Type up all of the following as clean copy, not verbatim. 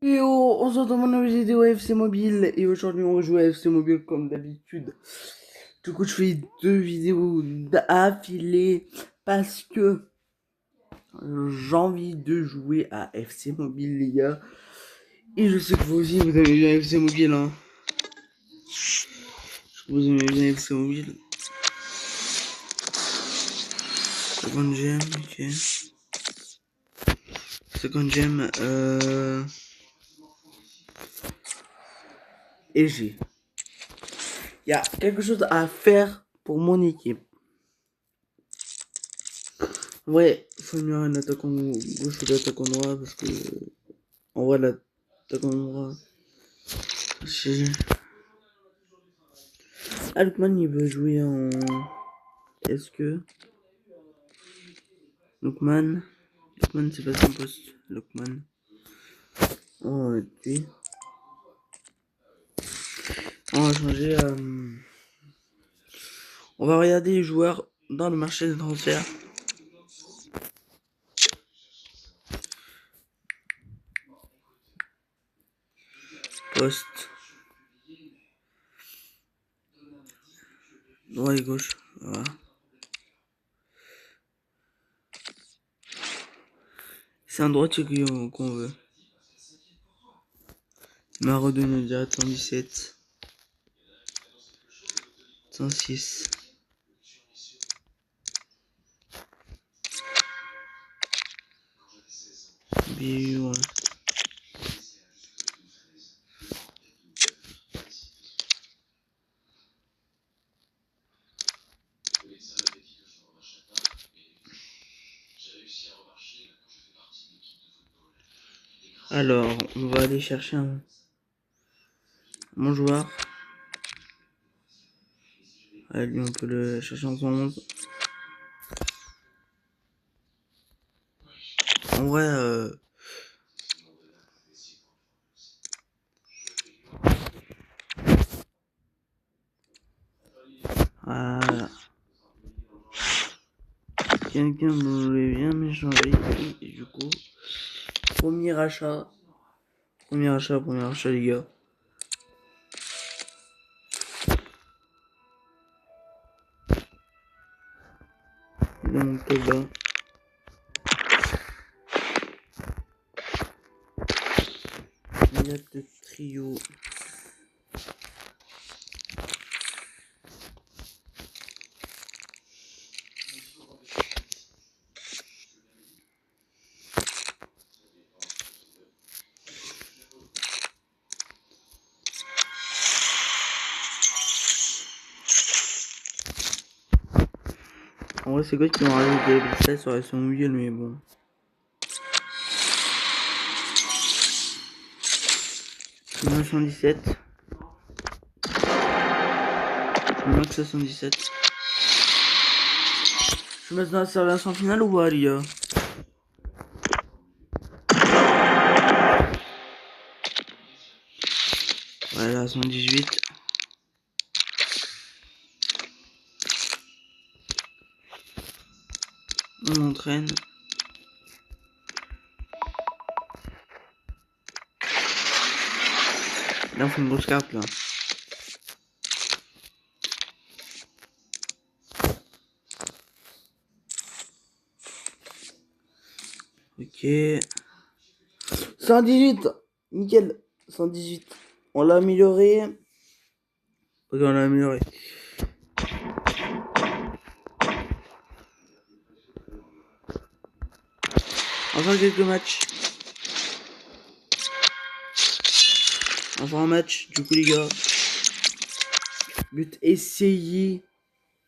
Et on se retrouve dans une nouvelle vidéo FC Mobile et aujourd'hui on joue à FC Mobile comme d'habitude. Du coup je fais deux vidéos d'affilée parce que j'ai envie de jouer à FC Mobile les gars. Et je sais que vous aussi vous aimez bien FC Mobile hein. Je vous aimez bien FC Mobile. Second gem, ok. Second gem, et j'ai. Il y a quelque chose à faire pour mon équipe. Ouais, il faut mieux un attaquant gauche ou l'attaquant droit parce que en vrai l'attaquant droit. Ah, Lookman il veut jouer en. Est-ce que. Lookman. Lookman c'est pas son poste. Lookman. Oh, lui. On va changer. On va regarder les joueurs dans le marché des transferts. Poste. Droit et gauche. Voilà. C'est un droitier qu'on veut. Maradona direct 117. 106. BU, ouais. Alors, on va aller chercher un bon joueur. Allez, lui, on peut le chercher en 111. En vrai, voilà. Quelqu'un voulait bien m'échanger. Et du coup, premier achat. Premier achat, les gars. Donc, là. Il y a le trio. En vrai, c'est quoi qui ont rajouté des stress sur la son mobile, mais bon. Max 117. Max 77. Je me mets dans la servation finale ou pas, les gars? Voilà, 118. On entraîne. Là, on fait une grosse carte, là. Ok. 118. Nickel. 118. On l'a amélioré. Ok, on l'a amélioré. On va faire quelques matchs. On va faire un match, du coup, les gars. But, essayer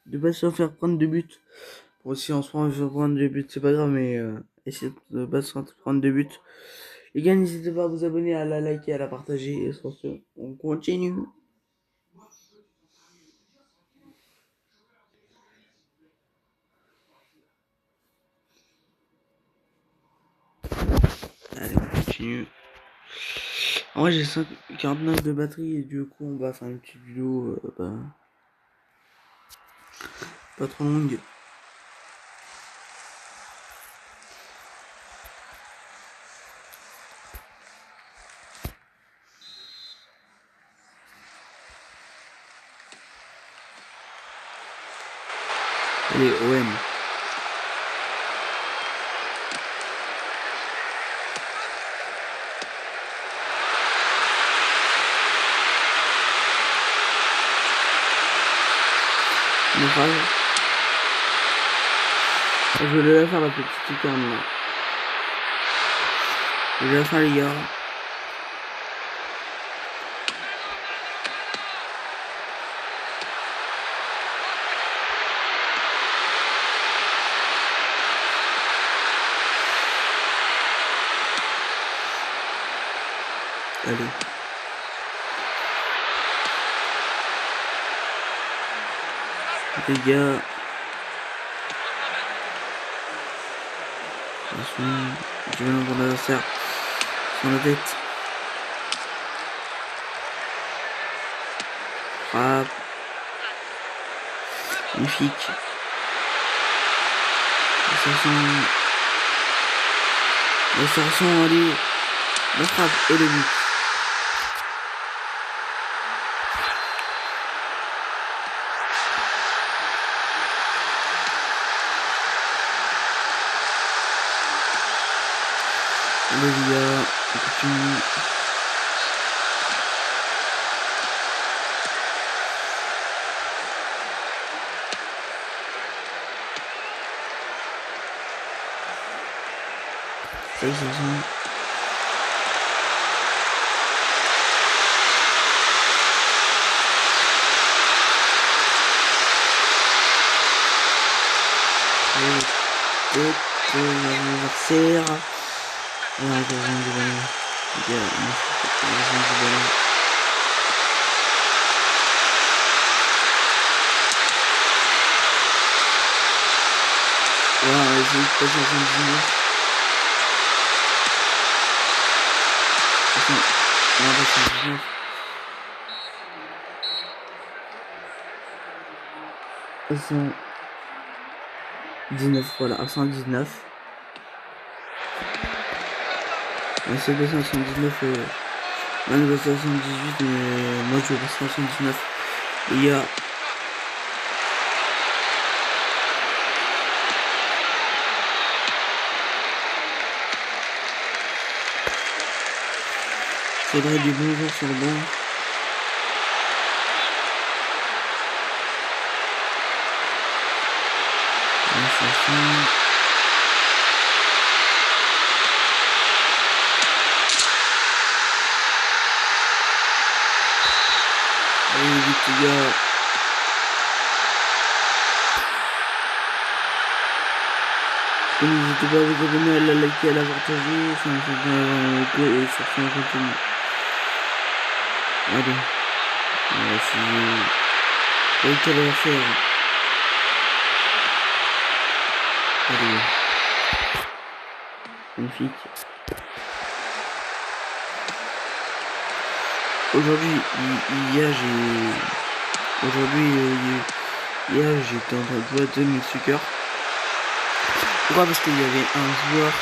de pas se faire prendre de buts. Bon, si on se prend prendre de buts, c'est pas grave, mais essayer de pas se prendre de buts. Les gars, n'hésitez pas à vous abonner, à la liker, à la partager. Et sur ce, on continue. Allez, on continue. En vrai, j'ai 49 de batterie et du coup, on va faire une petite vidéo pas trop longue. Les OM. Je vais la faire la petite lucarne là. Je vais la faire les gars. Allez. Les gars. Je vais l'envoyer l'adversaire sur la tête. Frappe. Magnifique. L'insertion, allez. La frappe et le but. Allez les gars, on continue. Salut, c'est ça. L'adversaire. Ah, j'ai besoin du ballon. J'ai besoin du ballon. Voilà, j'ai eu pas 79. Attends, on va 79. À 119, voilà, à 119. C'est passé à 119, on est passé à 118, mais moi je vais passer à 119. Il y a faudrait du bon jour sur le banc. Allez vite les gars. N'hésitez pas à vous abonner, à la liker, à la partager, ça me fait bien et ça fait un continu. Allez, on va essayer. Quel qu'elle va faire. Allez. Magnifique. Aujourd'hui, hier j'étais en train de jouer à Tony Sucker. Pourquoi? Parce qu'il y avait un joueur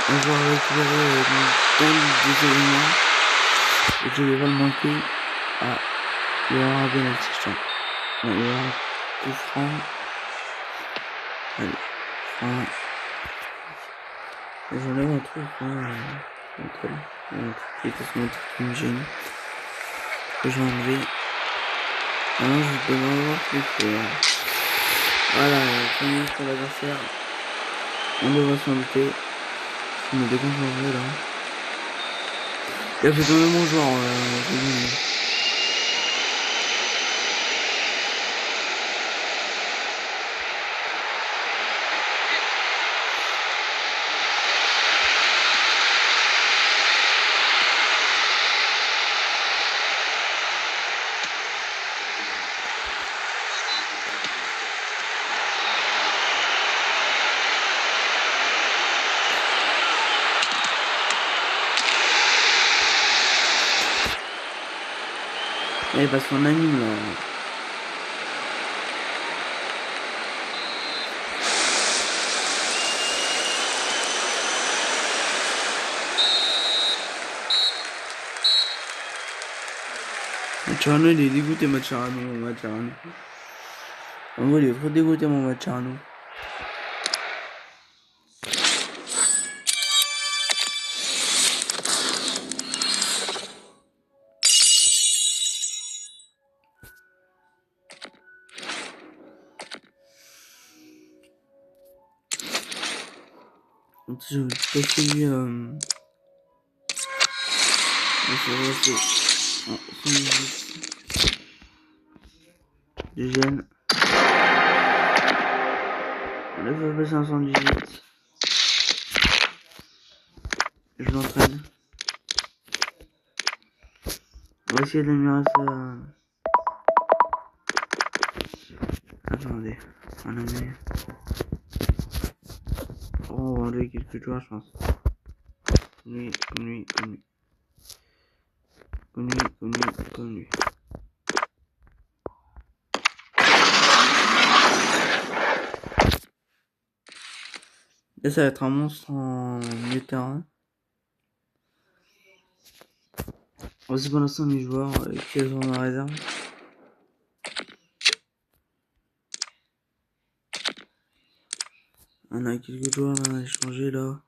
récupéré dans le désélement et je vais pas le manquer. Ah, il y aura un penalty, je pense. Non, il y aura un coup franc. Allez, franc. J'enlève un truc, un truc qui était sur mon truc qui me gêne. Que j'ai enlevé. Ah non, je dois avoir plus. Voilà, 5 minutes pour l'adversaire. On devrait s'en douter. Je me déconcentre là. Il a fait tomber mon joueur. Eh, parce qu'on anime là. Matcherano il est dégoûté, Matcherano. En vrai, il est trop dégoûté mon match Arnaud. Je vais passer lui c'est resté 118 de gêne. Là, je vais passer un 118. Je l'entraîne. On va essayer d'améliorer ça. Attendez, on a mis. Oh, on va enlever quelques joueurs, je pense. Comme lui, comme lui, comme lui. Comme lui, comme lui, comme lui. Là, ça va être un monstre en milieu de terrain. Voici pour l'instant mes joueurs qui sont en réserve. On a quelques joueurs à échanger là.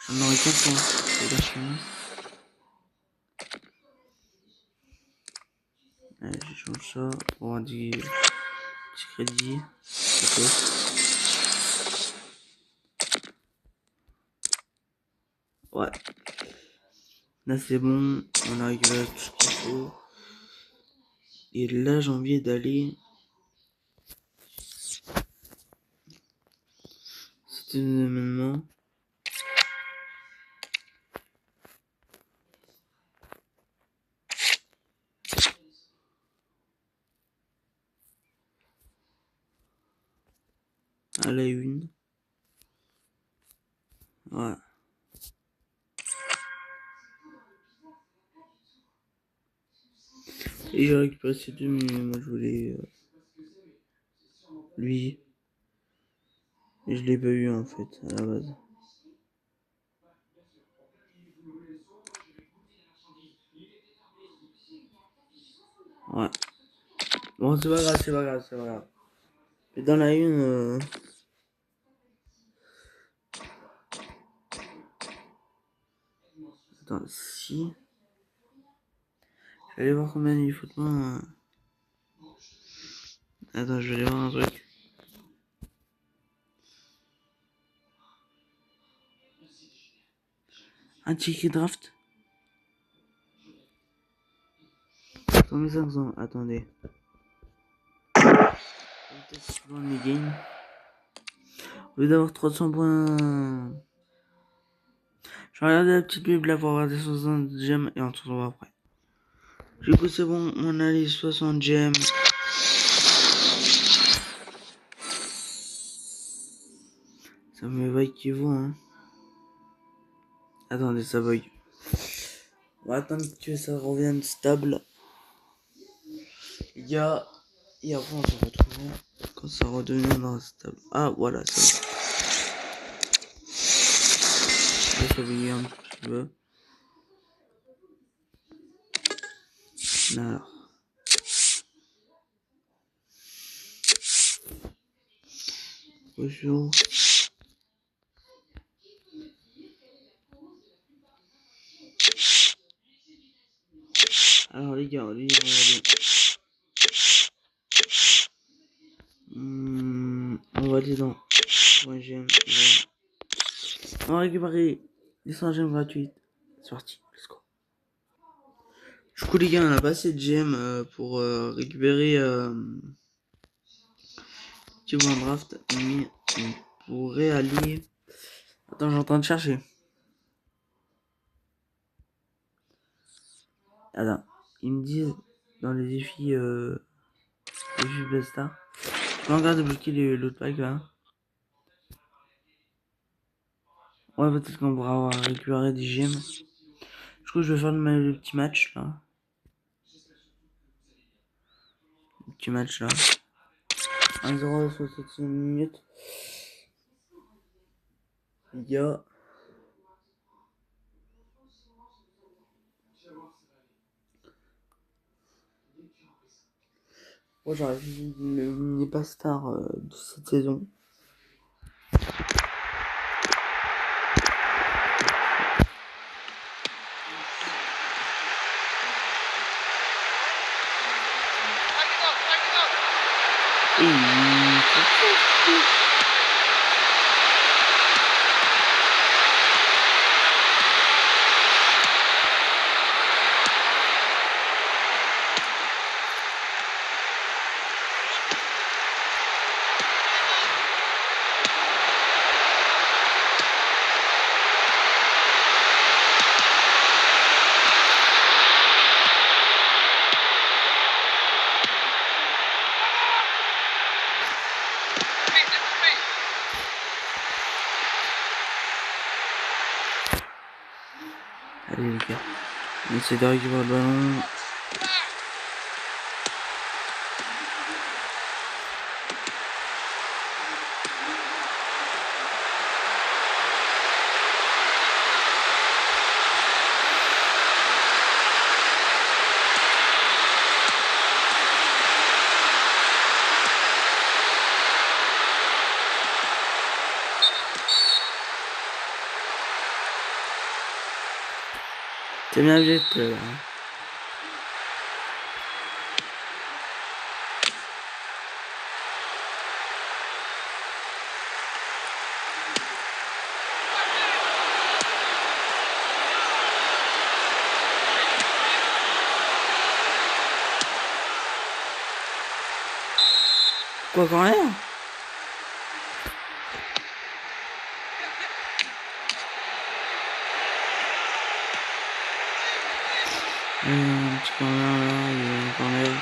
J'en aurais 4 points. C'est vachement. Allez, j'échange ça pour avoir du crédit. Ouais. Là c'est bon. On a récupéré tout ce qu'il faut. Et là j'ai envie d'aller. C'était un événement. À la une. Ouais. Et j'ai récupéré ces deux, mais moi je voulais lui. Et je l'ai pas eu en fait à la base. Ouais. Bon, c'est pas grave, c'est pas grave, c'est pas grave. Et dans la une. Attends, si. Je vais aller voir combien il faut de moi. Attends, je vais aller voir un truc. Un ticket draft. 3500, attendez. Peut-être dans les games. Au lieu d'avoir 300 points. Je vais regarder la petite pub là pour avoir des 60 gemmes et on se retrouve après. Du coup, c'est bon, on a les 60 gemmes. Ça me va qui vaut, hein. Attendez, ça bug. On va attendre que ça revienne stable. Et après, on se retrouve quand ça redeviendra stable. Ah, voilà, ça va. Là, ça bug un petit peu. Alors. Bonjour. Alors, les gars, on va aller. On va aller dans. Moi, j'aime. On va récupérer les 100 gemmes gratuites. C'est parti, let's go. Du coup, les gars, on a pas assez de gemmes pour récupérer petit bon draft. Mais on pourrait aller. Attends, je suis en train de chercher. Attends, ils me disent dans les défis Besta. Je peux encore débloquer l'autre pack là. Ouais, peut-être qu'on pourra avoir récupéré des gemmes. Du coup, je vais faire le petit match là. Le petit match là. 1-0 66 minutes. Les gars. Moi, j'aurais vu le mini pas star de cette saison. Allez les gars, on essaie de récupérer le ballon. C'est bien vite là. Quoi quand même? Un petit corner là, il y a un corner.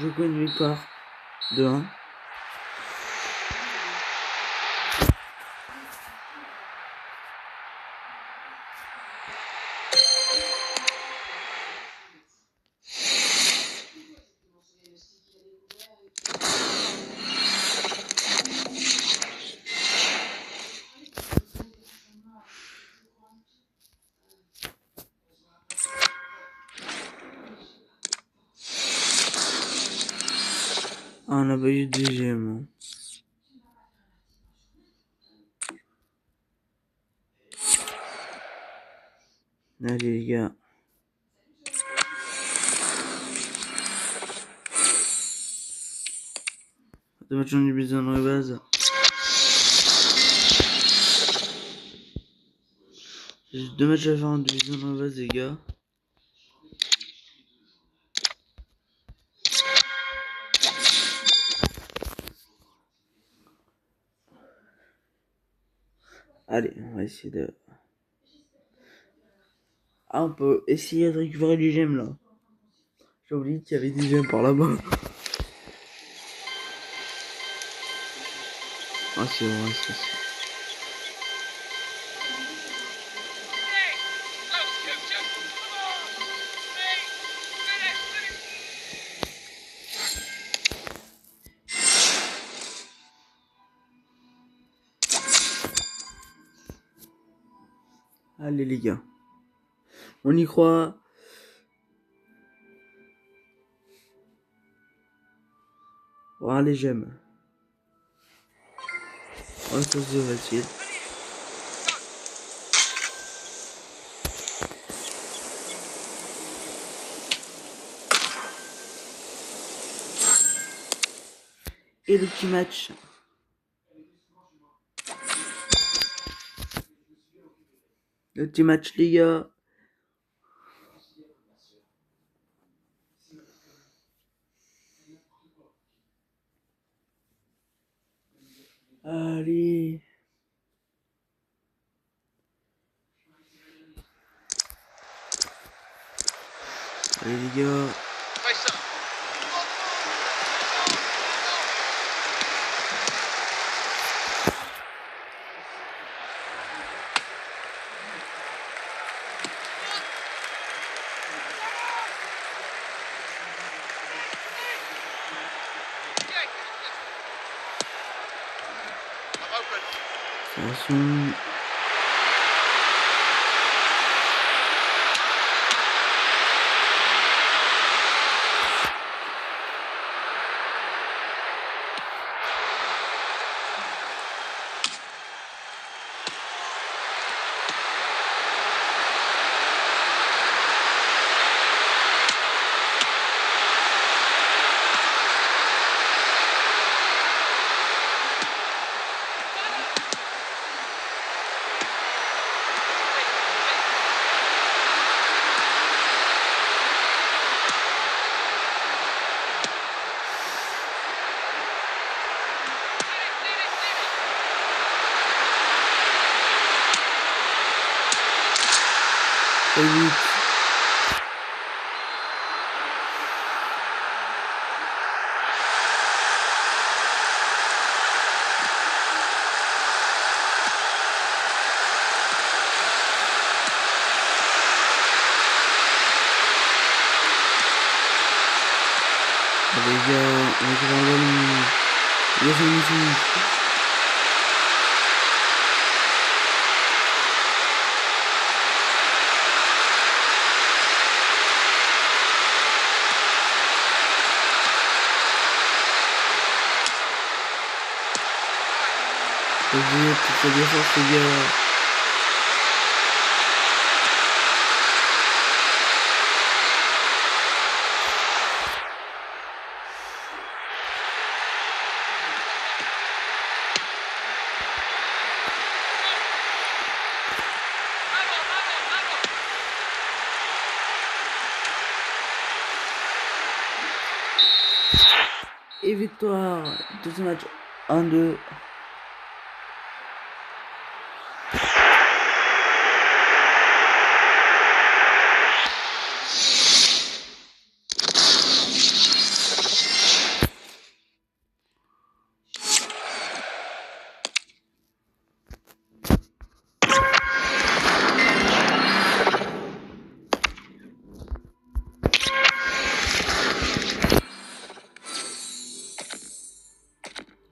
Je connais une victoire de 1. Ah, on a pas eu de deuxième. Allez les gars. Deux matchs en division de base. J'ai 2 matchs à faire en division de base les gars. Allez, on va essayer de... Ah, on peut essayer de récupérer du gemme là. J'ai oublié qu'il y avait des gemmes par là-bas. Ah, c'est vrai, c'est ça. Allez les gars. On y croit. Voilà les gemmes. Oh, ça c'est facile. Et le petit match. Le petit match les gars. Allez. Allez les gars. Attention. Et vite. Les gars, on est en ballon. Les amis, vas-y, toute la défense, les gars. Et victoire de ce match 1-2.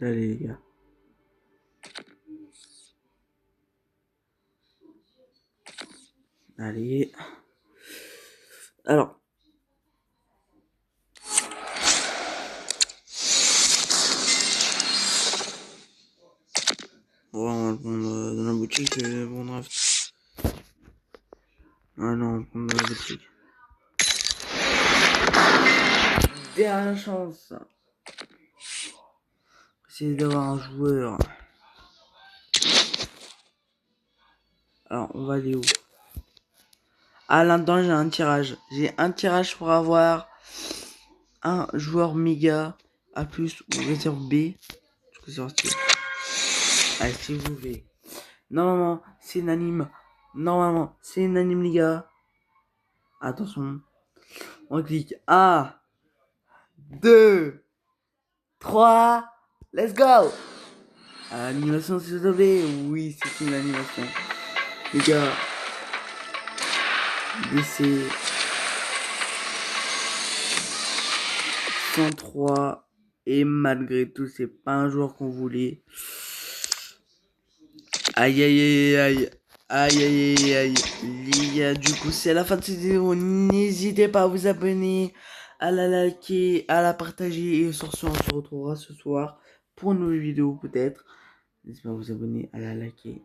Allez les gars. Allez. Alors. Bon, on va le prendre dans la boutique pour draft. Ah non, on va prendre dans la boutique. Dernière chance. Essayer d'avoir un joueur. Alors, on va aller où? Ah, là-dedans, j'ai un tirage. J'ai un tirage pour avoir un joueur méga A+, ou réserve B. Je peux sortir. Allez, si vous voulez. Normalement, c'est unanime. Normalement, c'est unanime, les gars. Attention. On clique. 1, 2, 3. Let's go! Animation, s'il te plaît. Oui, c'est une animation. Les gars. DC 103. Et malgré tout, c'est pas un joueur qu'on voulait. Aïe aïe aïe aïe. Aïe aïe aïe aïe. Les gars, du coup, c'est la fin de cette vidéo. N'hésitez pas à vous abonner, à la liker, à la partager. Et sur ce, on se retrouvera ce soir pour une nouvelle vidéo peut-être. N'hésitez pas à vous abonner, à la liker.